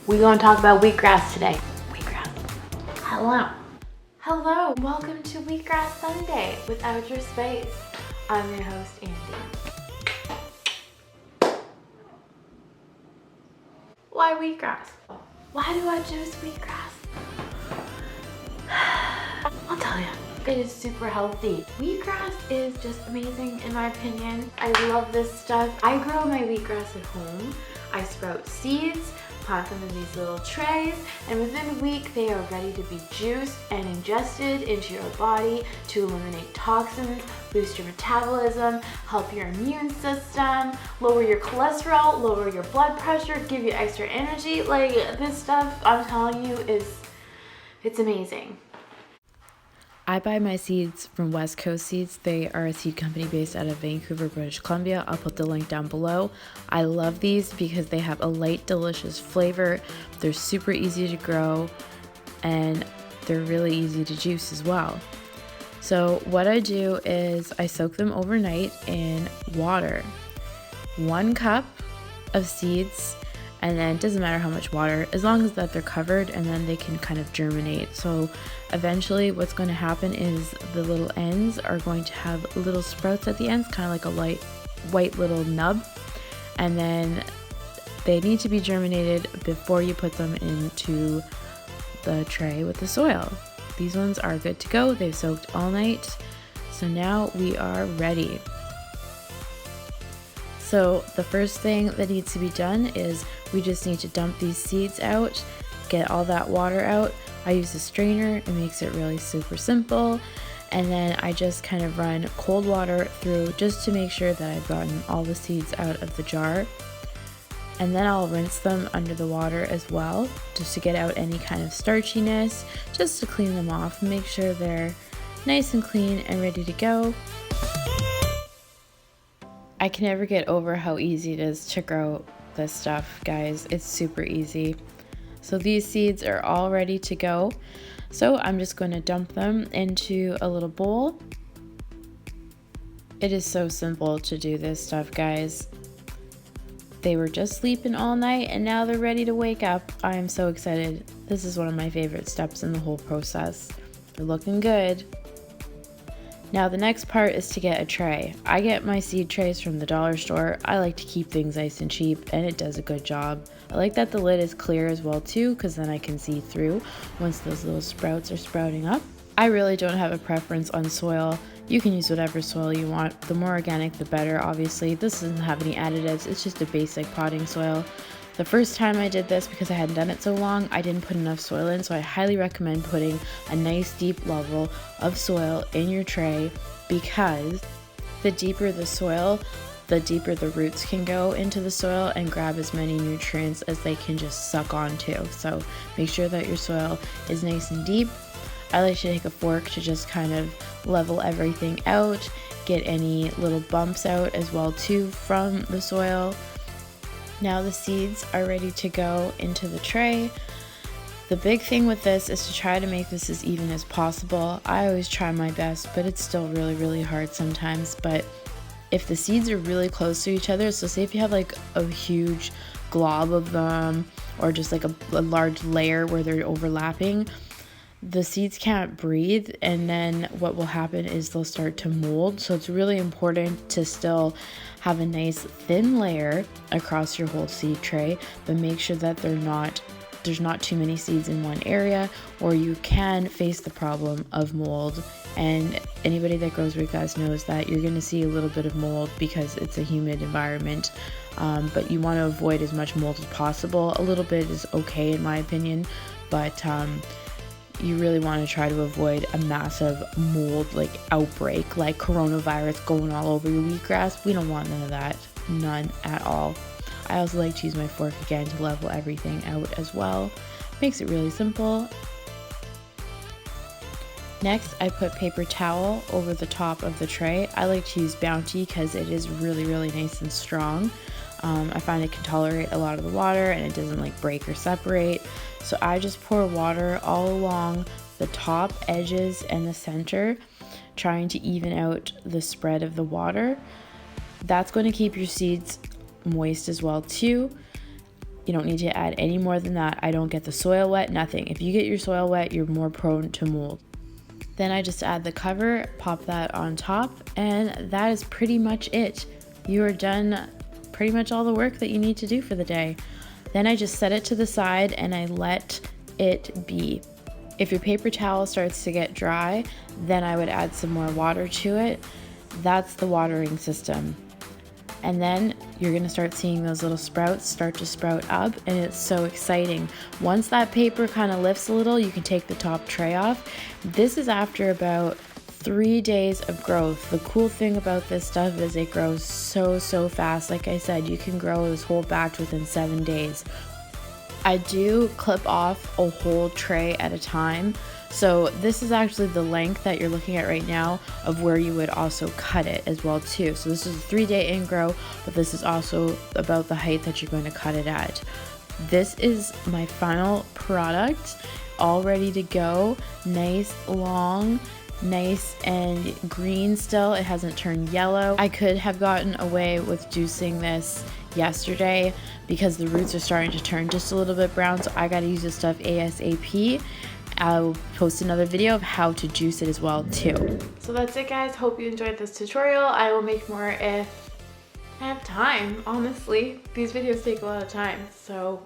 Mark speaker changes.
Speaker 1: We're gonna talk about wheatgrass today. Wheatgrass. Hello. Hello, welcome to Wheatgrass Sunday with Outer Space. I'm your host, Andy. Why wheatgrass? Why do I choose wheatgrass? I'll tell you. It is super healthy. Wheatgrass is just amazing in my opinion. I love this stuff. I grow my wheatgrass at home. I sprout seeds, plant them in these little trays, and within a week they are ready to be juiced and ingested into your body to eliminate toxins, boost your metabolism, help your immune system, lower your cholesterol, lower your blood pressure, give you extra energy. Like, this stuff, I'm telling you, it's amazing.
Speaker 2: I buy my seeds from West Coast Seeds. They are a seed company based out of Vancouver, British Columbia. I'll put the link down below. I love these because they have a light, delicious flavor. They're super easy to grow and they're really easy to juice as well. So what I do is I soak them overnight in water. 1 cup of seeds, and then it doesn't matter how much water, as long as that they're covered, and then they can kind of germinate. So eventually what's going to happen is the little ends are going to have little sprouts at the ends, kind of like a light white little nub, and then they need to be germinated before you put them into the tray with the soil. These ones are good to go. They've soaked all night, so now we are ready. So the first thing that needs to be done is we just need to dump these seeds out, get all that water out. I use a strainer, it makes it really super simple. And then I just kind of run cold water through just to make sure that I've gotten all the seeds out of the jar. And then I'll rinse them under the water as well, just to get out any kind of starchiness, just to clean them off and make sure they're nice and clean and ready to go. I can never get over how easy it is to grow this stuff, guys. It's super easy. So these seeds are all ready to go. So I'm just going to dump them into a little bowl. It is so simple to do this stuff, guys. They were just sleeping all night and now they're ready to wake up. I am so excited. This is one of my favorite steps in the whole process. They're looking good. Now the next part is to get a tray. I get my seed trays from the dollar store. I like to keep things nice and cheap, and it does a good job. I like that the lid is clear as well too, because then I can see through once those little sprouts are sprouting up. I really don't have a preference on soil. You can use whatever soil you want. The more organic the better, obviously. This doesn't have any additives, it's just a basic potting soil. The first time I did this, because I hadn't done it so long, I didn't put enough soil in, so I highly recommend putting a nice deep level of soil in your tray, because the deeper the soil, the deeper the roots can go into the soil and grab as many nutrients as they can just suck onto. So make sure that your soil is nice and deep. I like to take a fork to just kind of level everything out, get any little bumps out as well too from the soil. Now the seeds are ready to go into the tray. The big thing with this is to try to make this as even as possible. I always try my best, but it's still really, really hard sometimes. But if the seeds are really close to each other, so say if you have like a huge glob of them, or just like a large layer where they're overlapping, the seeds can't breathe, and then what will happen is they'll start to mold. So it's really important to still have a nice thin layer across your whole seed tray, but make sure that there's not too many seeds in one area, or you can face the problem of mold. And anybody that grows wheatgrass knows that you're going to see a little bit of mold because it's a humid environment, but you want to avoid as much mold as possible. A little bit is okay in my opinion, but you really want to try to avoid a massive mold like outbreak, like coronavirus going all over your wheatgrass. We don't want none of that, none at all. I also like to use my fork again to level everything out as well. Makes it really simple. Next, I put paper towel over the top of the tray. I like to use Bounty because it is really, really nice and strong. I find it can tolerate a lot of the water and it doesn't like break or separate. So I just pour water all along the top edges and the center, trying to even out the spread of the water. That's going to keep your seeds moist as well too. You don't need to add any more than that. I don't get the soil wet, nothing. If you get your soil wet, you're more prone to mold. Then I just add the cover, pop that on top, and that is pretty much it. You are done pretty much all the work that you need to do for the day. Then I just set it to the side and I let it be. If your paper towel starts to get dry, then I would add some more water to it. That's the watering system. And then you're gonna start seeing those little sprouts start to sprout up, and it's so exciting. Once that paper kind of lifts a little, you can take the top tray off. This is after about 3 days of growth. The cool thing about this stuff is it grows so fast. Like I said, you can grow this whole batch within 7 days. I do clip off a whole tray at a time. So this is actually the length that you're looking at right now of where you would also cut it as well too. So this is a 3-day ingrow, but this is also about the height that you're going to cut it at. This is my final product, all ready to go. Nice, long, nice and green still. It hasn't turned yellow. I could have gotten away with juicing this yesterday because the roots are starting to turn just a little bit brown, so I gotta use this stuff ASAP. I'll post another video of how to juice it as well too.
Speaker 1: So that's it, guys. Hope you enjoyed this tutorial. I will make more if I have time, honestly. These videos take a lot of time, so